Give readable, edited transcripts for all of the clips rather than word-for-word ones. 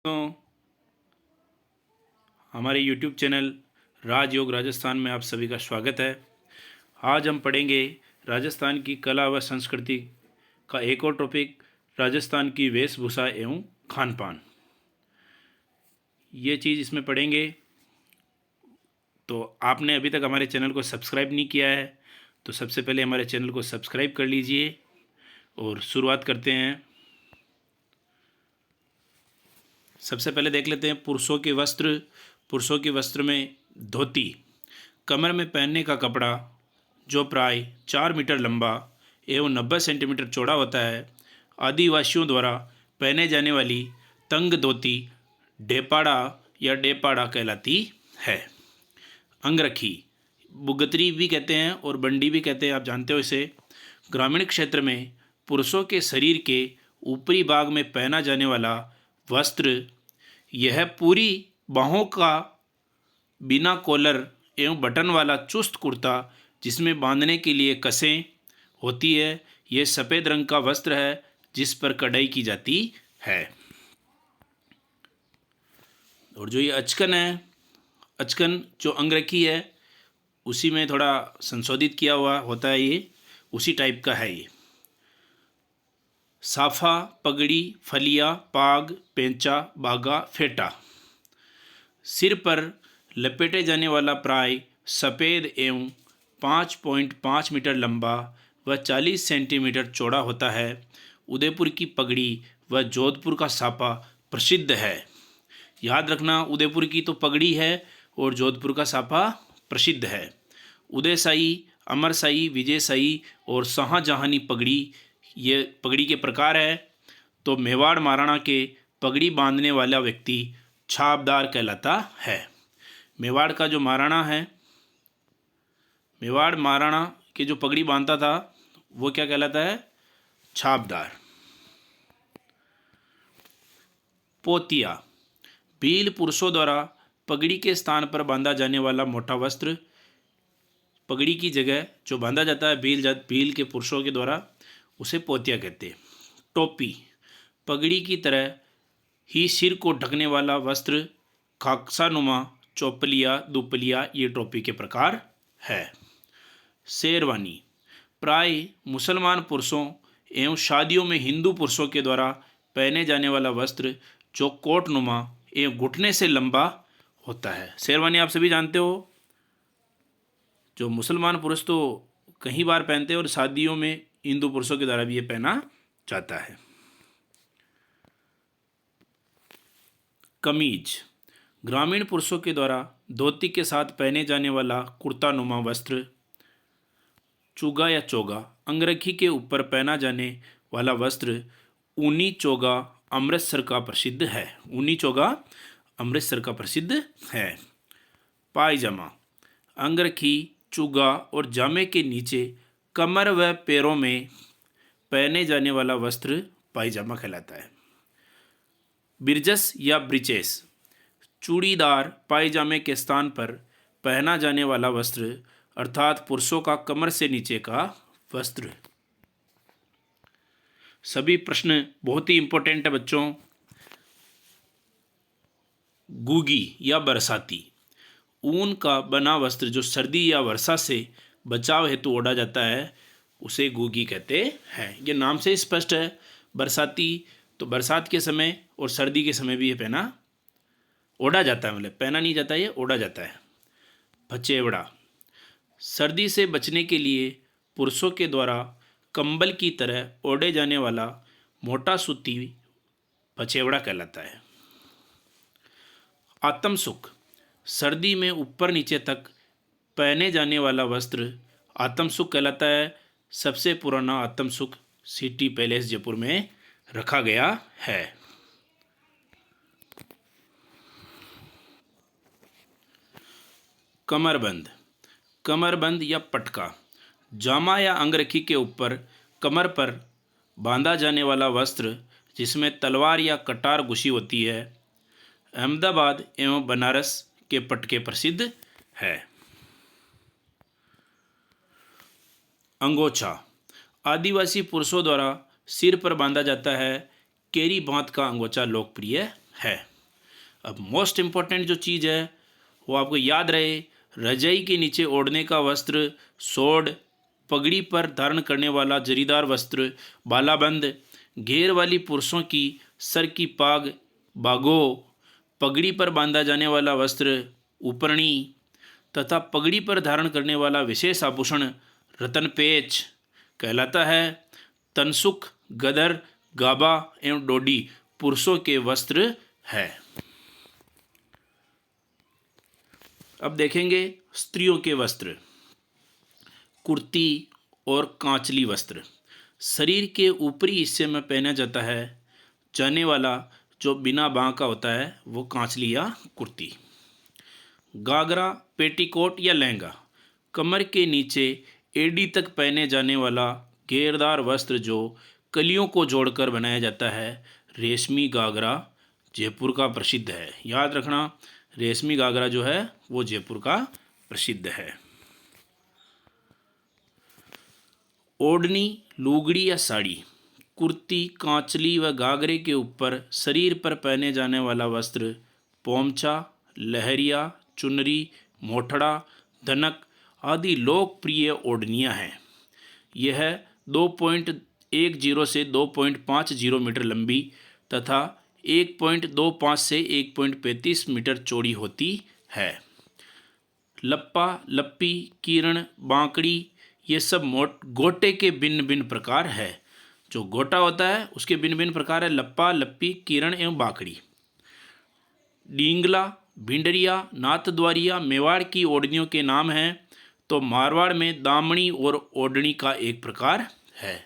तो हमारे YouTube channel राजयोग राजस्थान में आप सभी का स्वागत है। आज हम पढ़ेंगे राजस्थान की कला व संस्कृति का एक और टॉपिक, राजस्थान की वेशभूषा एवं खान पान। ये चीज़ इसमें पढ़ेंगे। तो आपने अभी तक हमारे चैनल को सब्सक्राइब नहीं किया है तो सबसे पहले हमारे चैनल को सब्सक्राइब कर लीजिए और शुरुआत करते हैं। सबसे पहले देख लेते हैं पुरुषों के वस्त्र। पुरुषों के वस्त्र में धोती, कमर में पहनने का कपड़ा जो प्राय 4 मीटर लंबा एवं 90 सेंटीमीटर चौड़ा होता है। आदिवासियों द्वारा पहने जाने वाली तंग धोती ढेपाड़ा या डेपाड़ा कहलाती है। अंगरखी, बुगतरी भी कहते हैं और बंडी भी कहते हैं, आप जानते हो इसे। ग्रामीण क्षेत्र में पुरुषों के शरीर के ऊपरी भाग में पहना जाने वाला वस्त्र, यह पूरी बाहों का बिना कॉलर एवं बटन वाला चुस्त कुर्ता जिसमें बांधने के लिए कसें होती है। यह सफ़ेद रंग का वस्त्र है जिस पर कढ़ाई की जाती है। और जो ये अचकन है, अचकन जो अंगरखी है उसी में थोड़ा संशोधित किया हुआ होता है, ये उसी टाइप का है। ये साफा, पगड़ी, फलिया, पाग, पेंचा, बागा, फेटा। सिर पर लपेटे जाने वाला प्राय सफ़ेद एवं 5.5 मीटर लंबा व 40 सेंटीमीटर चौड़ा होता है। उदयपुर की पगड़ी व जोधपुर का साफा प्रसिद्ध है। याद रखना, उदयपुर की तो पगड़ी है और जोधपुर का साफा प्रसिद्ध है। उदयशाही, अमरशाही, विजयशाही और शाहजहानी पगड़ी, ये पगड़ी के प्रकार है। तो मेवाड़ महाराणा के पगड़ी बांधने वाला व्यक्ति छाबदार कहलाता है। मेवाड़ का जो महाराणा है, मेवाड़ महाराणा के जो पगड़ी बांधता था वो क्या कहलाता है? छाबदार। पोतिया, भील पुरुषों द्वारा पगड़ी के स्थान पर बांधा जाने वाला मोटा वस्त्र। पगड़ी की जगह जो बांधा जाता है भील के पुरुषों के द्वारा, उसे पोतिया कहते हैं। टोपी, पगड़ी की तरह ही सिर को ढकने वाला वस्त्र। खाकसानुमा, चौपलिया, दुपलिया, ये टोपी के प्रकार है। शेरवानी, प्राय मुसलमान पुरुषों एवं शादियों में हिंदू पुरुषों के द्वारा पहने जाने वाला वस्त्र जो कोटनुमा एवं घुटने से लंबा होता है। शेरवानी आप सभी जानते हो, जो मुसलमान पुरुष तो कई बार पहनते हैं और शादियों में हिंदू पुरुषों के द्वारा भी ये पहना जाता है। कमीज, ग्रामीण पुरुषों के द्वारा धोती के साथ पहने जाने वाला कुर्ता नुमा वस्त्र। चुगा या चोगा, अंगरखी के ऊपर पहना जाने वाला वस्त्र। ऊनी चोगा अमृतसर का प्रसिद्ध है। ऊनी चोगा अमृतसर का प्रसिद्ध है। पायजामा, अंगरखी, चुगा और जामे के नीचे कमर व पैरों में पहने जाने वाला वस्त्र पायजामा कहलाता है। बिरजस या ब्रिचेस, चूड़ीदार पायजामे के स्थान पर पहना जाने वाला वस्त्र, अर्थात पुरुषों का कमर से नीचे का वस्त्र। सभी प्रश्न बहुत ही इंपॉर्टेंट है बच्चों। गुगी या बरसाती, ऊन का बना वस्त्र जो सर्दी या वर्षा से बचाव हेतु ओढ़ा जाता है, उसे गुगी कहते हैं। ये नाम से स्पष्ट है। बरसाती तो बरसात के समय और सर्दी के समय भी ये पहना ओढ़ा जाता है, मतलब पहना नहीं जाता, ये ओढ़ा जाता है। फचेवड़ा, सर्दी से बचने के लिए पुरुषों के द्वारा कंबल की तरह ओढ़े जाने वाला मोटा सूती फचेवड़ा कहलाता है। आत्मसुख, सर्दी में ऊपर नीचे तक पहने जाने वाला वस्त्र आत्मसुख कहलाता है। सबसे पुराना आत्मसुख सिटी पैलेस जयपुर में रखा गया है। कमरबंद, कमरबंद या पटका, जामा या अंगरखी के ऊपर कमर पर बांधा जाने वाला वस्त्र जिसमें तलवार या कटार घुसी होती है। अहमदाबाद एवं बनारस के पटके प्रसिद्ध है। अंगोछा, आदिवासी पुरुषों द्वारा सिर पर बांधा जाता है। केरी बांध का अंगोछा लोकप्रिय है। अब मोस्ट इम्पॉर्टेंट जो चीज़ है वो आपको याद रहे, रजाई के नीचे ओढ़ने का वस्त्र, सोड, पगड़ी पर धारण करने वाला जरीदार वस्त्र, बालाबंद, घेर वाली पुरुषों की सर की पाग, बागो, पगड़ी पर बांधा जाने वाला वस्त्र, उपरणी, तथा पगड़ी पर धारण करने वाला विशेष आभूषण रतन पेच कहलाता है। तनसुख, गदर, गाबा एवं डोडी पुरुषों के वस्त्र है। अब देखेंगे स्त्रियों के वस्त्र। कुर्ती और कांचली वस्त्र शरीर के ऊपरी हिस्से में पहना जाता है जाने वाला जो बिना बाँ का होता है वो कांचली या कुर्ती। गागरा, पेटीकोट या लहंगा कमर के नीचे एड़ी तक पहने जाने वाला घेरदार वस्त्र जो कलियों को जोड़कर बनाया जाता है। रेशमी घाघरा जयपुर का प्रसिद्ध है। याद रखना, रेशमी घाघरा जो है वो जयपुर का प्रसिद्ध है। ओढ़नी, लुगड़ी या साड़ी कुर्ती, कांचली व घाघरे के ऊपर शरीर पर पहने जाने वाला वस्त्र पोमचा, लहरिया, चुनरी, मोठड़ा, धनक आदि लोकप्रिय ओढ़नियाँ हैं। यह 2.10 से 2.50 मीटर लंबी तथा 1.25 से 1.35 मीटर चौड़ी होती है। लप्पा, लप्पी, किरण, बांकड़ी ये सब गोटे के भिन्न भिन्न प्रकार है। जो गोटा होता है उसके भिन्न भिन्न प्रकार है, लप्पा, लप्पी, किरण एवं बांकड़ी। डींगला, भिंडरिया, नाथद्वारिया मेवाड़ की ओढ़नियों के नाम हैं, तो मारवाड़ में दामनी और ओढ़नी का एक प्रकार है।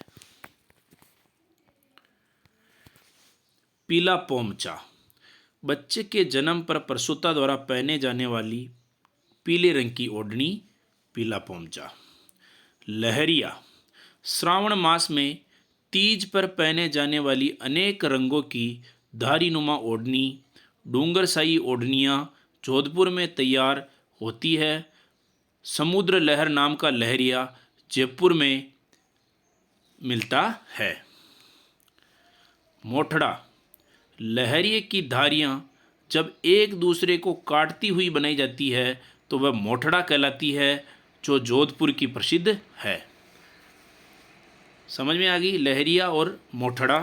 पीला पोमचा बच्चे के जन्म पर प्रसूता द्वारा पहने जाने वाली पीले रंग की ओढ़नी, पीला पोमचा। लहरिया श्रावण मास में तीज पर पहने जाने वाली अनेक रंगों की धारीनुमा ओढ़नी। डूंगरसाई ओढ़नियाँ जोधपुर में तैयार होती है। समुद्र लहर नाम का लहरिया जयपुर में मिलता है। मोठड़ा लहरिये की धारियाँ जब एक दूसरे को काटती हुई बनाई जाती है तो वह मोठड़ा कहलाती है, जो जोधपुर की प्रसिद्ध है। समझ में आ गई लहरिया और मोठड़ा।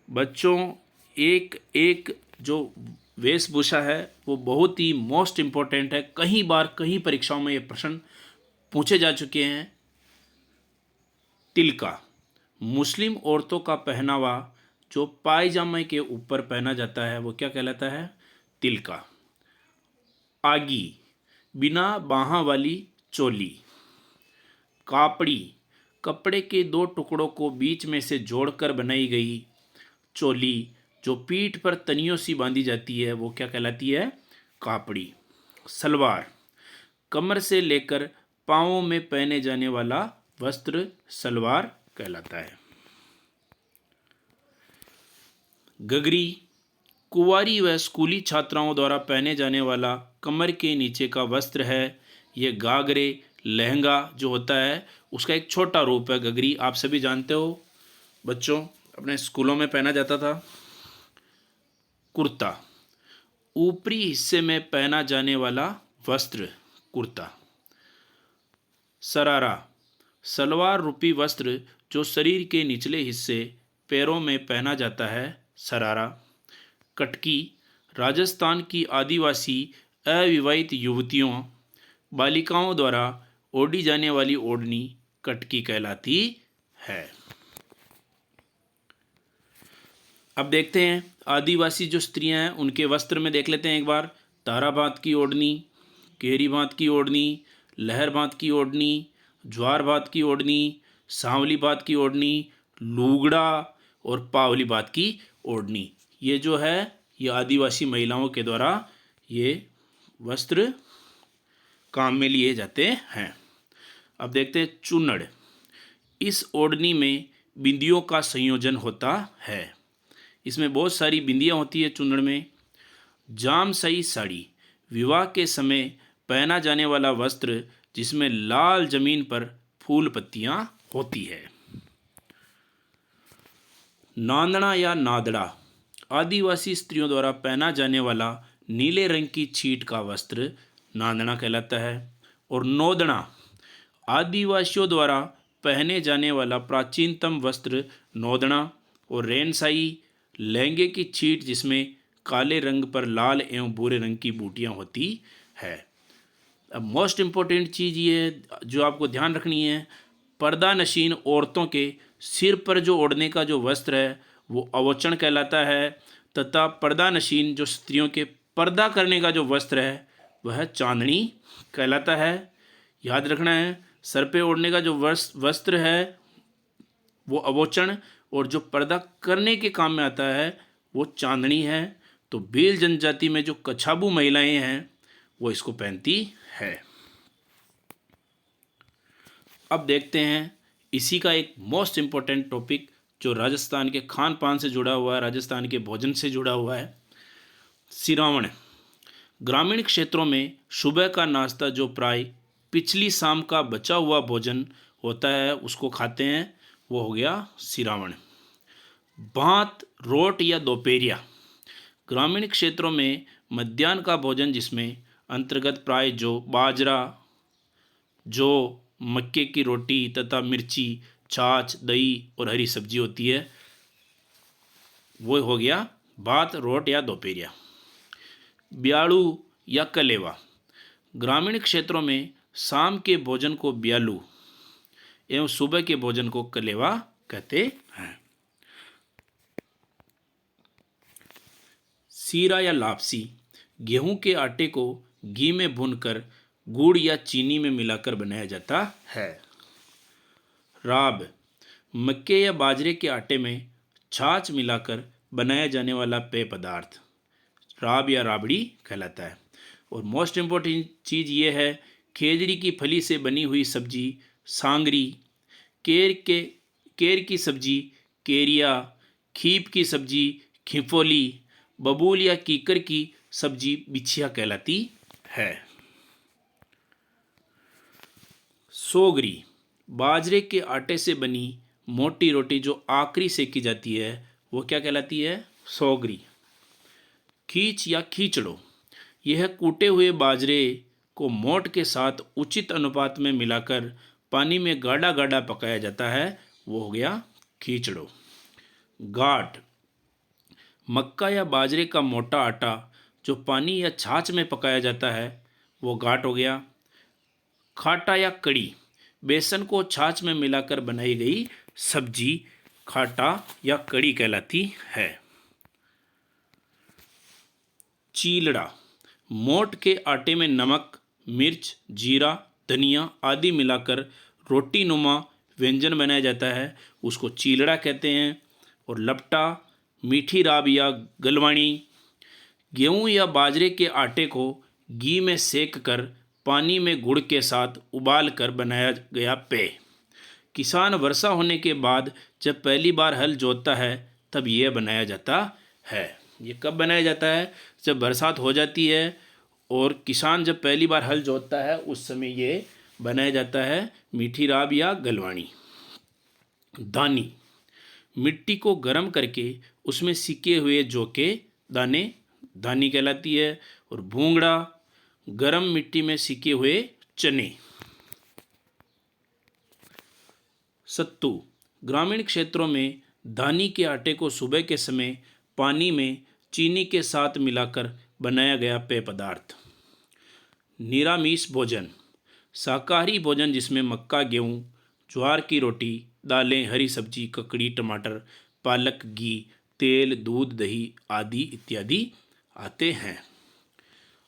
बच्चों, एक एक जो वेशभूषा है वो बहुत ही मोस्ट इम्पोर्टेंट है। कई बार कई परीक्षाओं में ये प्रश्न पूछे जा चुके हैं। तिलका मुस्लिम औरतों का पहनावा जो पायजामे के ऊपर पहना जाता है वो क्या कहलाता है? तिलका। आगी बिना बाहाँ वाली चोली। कापड़ी कपड़े के दो टुकड़ों को बीच में से जोड़कर बनाई गई चोली जो पीठ पर तनियों सी बांधी जाती है वो क्या कहलाती है? कापड़ी। सलवार कमर से लेकर पाँवों में पहने जाने वाला वस्त्र सलवार कहलाता है। गगरी कुंवारी व स्कूली छात्राओं द्वारा पहने जाने वाला कमर के नीचे का वस्त्र है। ये घाघरे लहंगा जो होता है उसका एक छोटा रूप है। गगरी आप सभी जानते हो बच्चों, अपने स्कूलों में पहना जाता था। कुर्ता ऊपरी हिस्से में पहना जाने वाला वस्त्र कुर्ता। सरारा सलवार रूपी वस्त्र जो शरीर के निचले हिस्से पैरों में पहना जाता है, सरारा। कटकी राजस्थान की आदिवासी अविवाहित युवतियों बालिकाओं द्वारा ओढ़ी जाने वाली ओढ़नी कटकी कहलाती है। अब देखते हैं आदिवासी जो स्त्रियां हैं उनके वस्त्र में देख लेते हैं एक बार। तारा बात की ओढ़नी, केरी बात की ओढ़नी, लहर बात की ओढ़नी, ज्वार बात की ओढ़नी, सांवली बात की ओढ़नी, लूगड़ा और पावली बात की ओढ़नी। ये जो है ये आदिवासी महिलाओं के द्वारा ये वस्त्र काम में लिए जाते हैं। अब देखते हैं चुन्नड़। इस ओढ़नी में बिंदियों का संयोजन होता है। इसमें बहुत सारी बिंदियाँ होती है चुन्नड़ में। जामसाई साड़ी विवाह के समय पहना जाने वाला वस्त्र जिसमें लाल जमीन पर फूल पत्तियाँ होती है। नांदड़ा या नादड़ा आदिवासी स्त्रियों द्वारा पहना जाने वाला नीले रंग की छीट का वस्त्र नांदना कहलाता है। और नोदना आदिवासियों द्वारा पहने जाने वाला प्राचीनतम वस्त्र नोदना। और रेनसाई लहंगे की छीट जिसमें काले रंग पर लाल एवं भूरे रंग की बूटियां होती है। अब मोस्ट इम्पोर्टेंट चीज़ ये जो आपको ध्यान रखनी है, पर्दा नशीन औरतों के सिर पर जो ओढ़ने का जो वस्त्र है वो अवोचन कहलाता है, तथा पर्दा नशीन जो स्त्रियों के पर्दा करने का जो वस्त्र है वह चांदनी कहलाता है। याद रखना है, सर पे ओढ़ने का जो वस्त्र है वो अवोचन, और जो पर्दा करने के काम में आता है वो चांदनी है। तो भील जनजाति में जो कछाबू महिलाएं हैं वो इसको पहनती है। अब देखते हैं इसी का एक मोस्ट इम्पोर्टेंट टॉपिक जो राजस्थान के खान पान से जुड़ा हुआ है, राजस्थान के भोजन से जुड़ा हुआ है, सिरावण। ग्रामीण क्षेत्रों में सुबह का नाश्ता जो प्राय पिछली शाम का बचा हुआ भोजन होता है उसको खाते हैं, वो हो गया सिरावण। भात रोट या दोपहरिया ग्रामीण क्षेत्रों में मध्याह्न का भोजन जिसमें अंतर्गत प्राय जो बाजरा, जो मक्के की रोटी तथा मिर्ची, छाछ, दही और हरी सब्जी होती है, वो हो गया भात रोट या दोपहरिया। ब्यालू या कलेवा ग्रामीण क्षेत्रों में शाम के भोजन को ब्यालू एवं सुबह के भोजन को कलेवा कहते हैं। सीरा या लापसी गेहूं के आटे को घी में भूनकर गुड़ या चीनी में मिलाकर बनाया जाता है। राब मक्के या बाजरे के आटे में छाछ मिलाकर बनाया जाने वाला पेय पदार्थ राब या राबड़ी कहलाता है। और मोस्ट इम्पोर्टेंट चीज़ ये है, खेजड़ी की फली से बनी हुई सब्जी सांगरी, केर की सब्जी केरिया, खीप की सब्जी खिफोली, बबूल या कीकर की सब्जी बिछिया कहलाती है। सोगरी बाजरे के आटे से बनी मोटी रोटी जो आखरी सेकी जाती है वो क्या कहलाती है? सोगरी। खींच या खींचड़ो यह कूटे हुए बाजरे को मोट के साथ उचित अनुपात में मिलाकर पानी में गाढ़ा गाढ़ा पकाया जाता है, वो हो गया खींचड़ो। गाट मक्का या बाजरे का मोटा आटा जो पानी या छाछ में पकाया जाता है वो गाट हो गया। खाटा या कड़ी बेसन को छाछ में मिलाकर बनाई गई सब्जी खाटा या कड़ी कहलाती है। चीलड़ा मोट के आटे में नमक, मिर्च, जीरा, धनिया आदि मिलाकर रोटी नुमा व्यंजन बनाया जाता है, उसको चीलड़ा कहते हैं। और लपटा मीठी राब या गलवाणी गेहूं या बाजरे के आटे को घी में सेक कर पानी में गुड़ के साथ उबाल कर बनाया गया पेय। किसान वर्षा होने के बाद जब पहली बार हल जोतता है तब यह बनाया जाता है। ये कब बनाया जाता है? जब बरसात हो जाती है और किसान जब पहली बार हल जोतता है उस समय ये बनाया जाता है, मीठी राब या गलवाणी। दानी मिट्टी को गर्म करके उसमें सिके हुए जौ के दाने दानी कहलाती है। और भूंगड़ा गर्म मिट्टी में सिके हुए चने। सत्तू ग्रामीण क्षेत्रों में धानी के आटे को सुबह के समय पानी में चीनी के साथ मिलाकर बनाया गया पेय पदार्थ। निरामिष भोजन शाकाहारी भोजन जिसमें मक्का, गेहूँ, ज्वार की रोटी, दालें, हरी सब्जी, ककड़ी, टमाटर, पालक, घी, तेल, दूध, दही आदि इत्यादि आते हैं।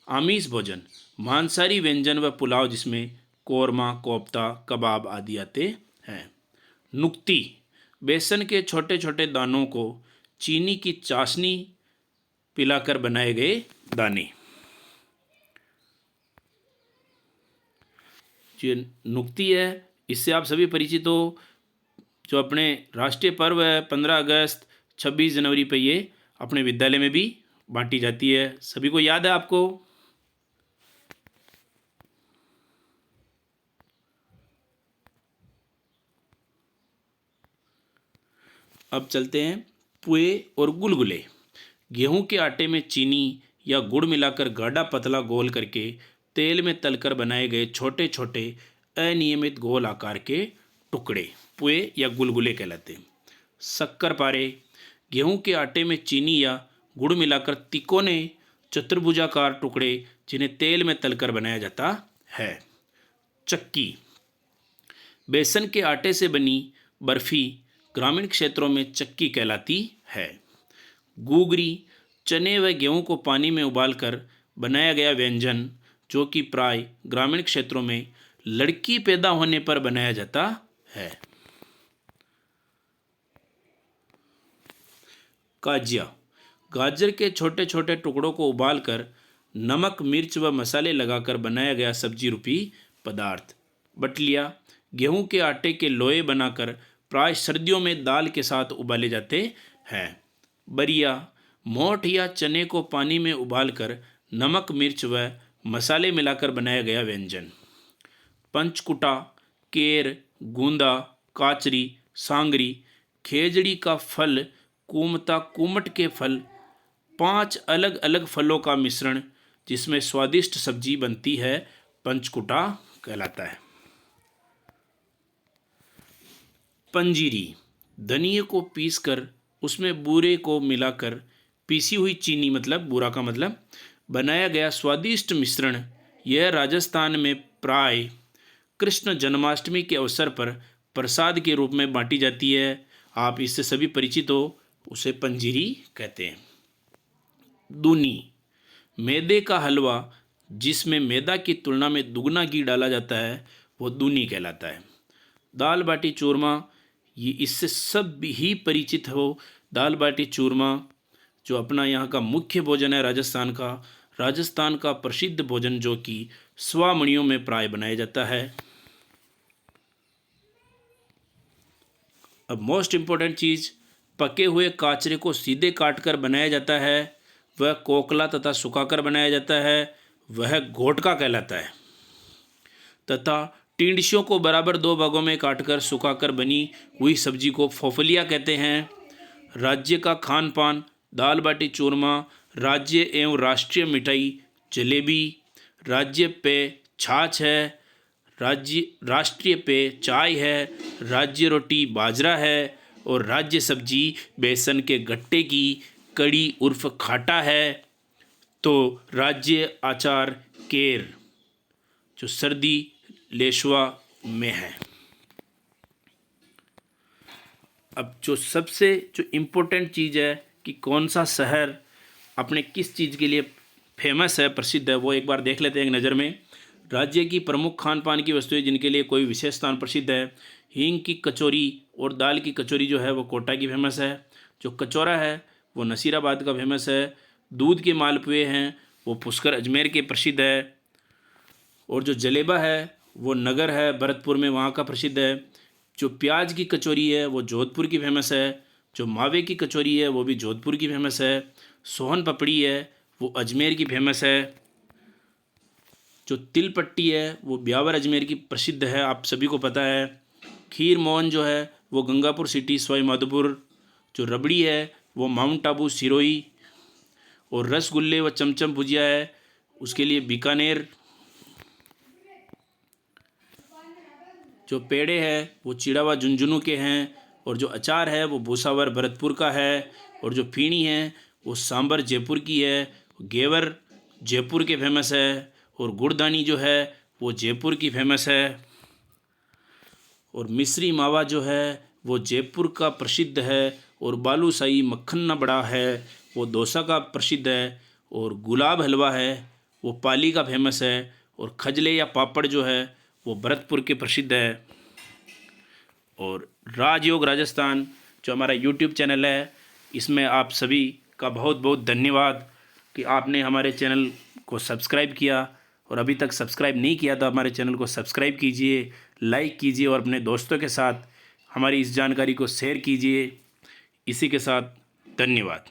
आमिष भोजन मांसाहारी व्यंजन व पुलाव जिसमें कोरमा, कोफ्ता, कबाब आदि आते हैं। नुक्ती बेसन के छोटे छोटे दानों को चीनी की चाशनी पिलाकर बनाए गए दाने। जो नुक्ती है इससे आप सभी परिचित हो। जो अपने राष्ट्रीय पर्व है 15 अगस्त 26 जनवरी पे ये अपने विद्यालय में भी बांटी जाती है। सभी को याद है आपको? अब चलते हैं पुए और गुलगुले। गेहूं के आटे में चीनी या गुड़ मिलाकर गाढ़ा पतला गोल करके तेल में तलकर बनाए गए छोटे छोटे अनियमित गोल आकार के टुकड़े पुए या गुलगुले कहलाते हैं। शक्कर पारे गेहूं के आटे में चीनी या गुड़ मिलाकर तिकोने चतुर्भुजाकार टुकड़े जिन्हें तेल में तलकर बनाया जाता है। चक्की बेसन के आटे से बनी बर्फी ग्रामीण क्षेत्रों में चक्की कहलाती है। गुगरी चने व गेहूं को पानी में उबालकर बनाया गया व्यंजन जो कि प्राय ग्रामीण क्षेत्रों में लड़की पैदा होने पर बनाया जाता है। काजिया गाजर के छोटे छोटे टुकड़ों को उबालकर नमक मिर्च व मसाले लगाकर बनाया गया सब्जी रूपी पदार्थ। बटलिया गेहूं के आटे के लोए बनाकर प्राय सर्दियों में दाल के साथ उबाले जाते हैं। बरिया मोठ या चने को पानी में उबालकर नमक मिर्च व मसाले मिलाकर बनाया गया व्यंजन। पंचकुटा केर गूंदा काचरी सांगरी खेजड़ी का फल कुमता कुमट के फल 5 अलग अलग फलों का मिश्रण जिसमें स्वादिष्ट सब्जी बनती है पंचकुटा कहलाता है। पंजीरी धनिये को पीसकर उसमें बूरे को मिलाकर पीसी हुई चीनी मतलब बूरा का मतलब बनाया गया स्वादिष्ट मिश्रण। यह राजस्थान में प्राय कृष्ण जन्माष्टमी के अवसर पर प्रसाद के रूप में बांटी जाती है। आप इससे सभी परिचित हो, उसे पंजीरी कहते हैं। दूनी मैदे का हलवा जिसमें मैदा की तुलना में दुगना घी डाला जाता है वो दूनी कहलाता है। दाल बाटी चूरमा ये इससे सब ही परिचित हो। दाल बाटी चूरमा जो अपना यहाँ का मुख्य भोजन है राजस्थान का प्रसिद्ध भोजन जो कि स्वामणियों में प्राय बनाया जाता है। अब मोस्ट इम्पोर्टेंट चीज़ पके हुए काचरे को सीधे काटकर बनाया जाता है, वह कोकला तथा सुखाकर बनाया जाता है, वह घोटका कहलाता है। तथा टिंडसियों को बराबर 2 भागों में काटकर सुखाकर बनी हुई सब्जी को फोफलिया कहते हैं। राज्य का खान पान दाल बाटी चूरमा, राज्य एवं राष्ट्रीय मिठाई जलेबी, राज्य पेय छाछ है, राष्ट्रीय पेय चाय है, राज्य रोटी बाजरा है और राज्य सब्जी बेसन के गट्टे की कड़ी उर्फ खाटा है। तो राज्य आचार केर जो सर्दी लेशवा में है। अब जो सबसे इम्पोर्टेंट चीज़ है कि कौन सा शहर अपने किस चीज़ के लिए फेमस है प्रसिद्ध है वो एक बार देख लेते हैं एक नज़र में। राज्य की प्रमुख खान पान की वस्तुएं जिनके लिए कोई विशेष स्थान प्रसिद्ध है। हींग की कचौरी और दाल की कचौरी जो है वो कोटा की फेमस है। जो कचौरा है वो नसीराबाद का फेमस है। दूध के मालपुए हैं वो पुष्कर अजमेर के प्रसिद्ध है। और जो जलेबा है वो नगर है भरतपुर में, वहाँ का प्रसिद्ध है। जो प्याज की कचौरी है वो जोधपुर की फेमस है। जो मावे की कचौरी है वो भी जोधपुर की फेमस है। सोहन पपड़ी है वो अजमेर की फेमस है। जो तिल पट्टी है वो ब्यावर अजमेर की प्रसिद्ध है, आप सभी को पता है। खीर मोहन जो है वो गंगापुर सिटी सवाई माधोपुर। जो रबड़ी है वो माउंट आबू सिरोही। और रसगुल्ले व चमचम भुजिया है उसके लिए बीकानेर। जो पेड़े है वो चिड़ावा झुंझुनू के हैं। और जो अचार है वो भूसावर भरतपुर का है। और जो फीणी है वो सांबर जयपुर की है। घेवर जयपुर के फेमस है। और गुड़दानी जो है वो जयपुर की फेमस है। और मिश्री मावा जो है वो जयपुर का प्रसिद्ध है। और बालूशाही मक्खन बड़ा है वो दौसा का प्रसिद्ध है। और गुलाब हलवा है वो पाली का फेमस है। और खजले या पापड़ जो है वो भरतपुर के प्रसिद्ध है। और राजयोग राजस्थान जो हमारा यूट्यूब चैनल है इसमें आप सभी का बहुत बहुत धन्यवाद कि आपने हमारे चैनल को सब्सक्राइब किया। और अभी तक सब्सक्राइब नहीं किया तो हमारे चैनल को सब्सक्राइब कीजिए, लाइक कीजिए और अपने दोस्तों के साथ हमारी इस जानकारी को शेयर कीजिए। इसी के साथ धन्यवाद।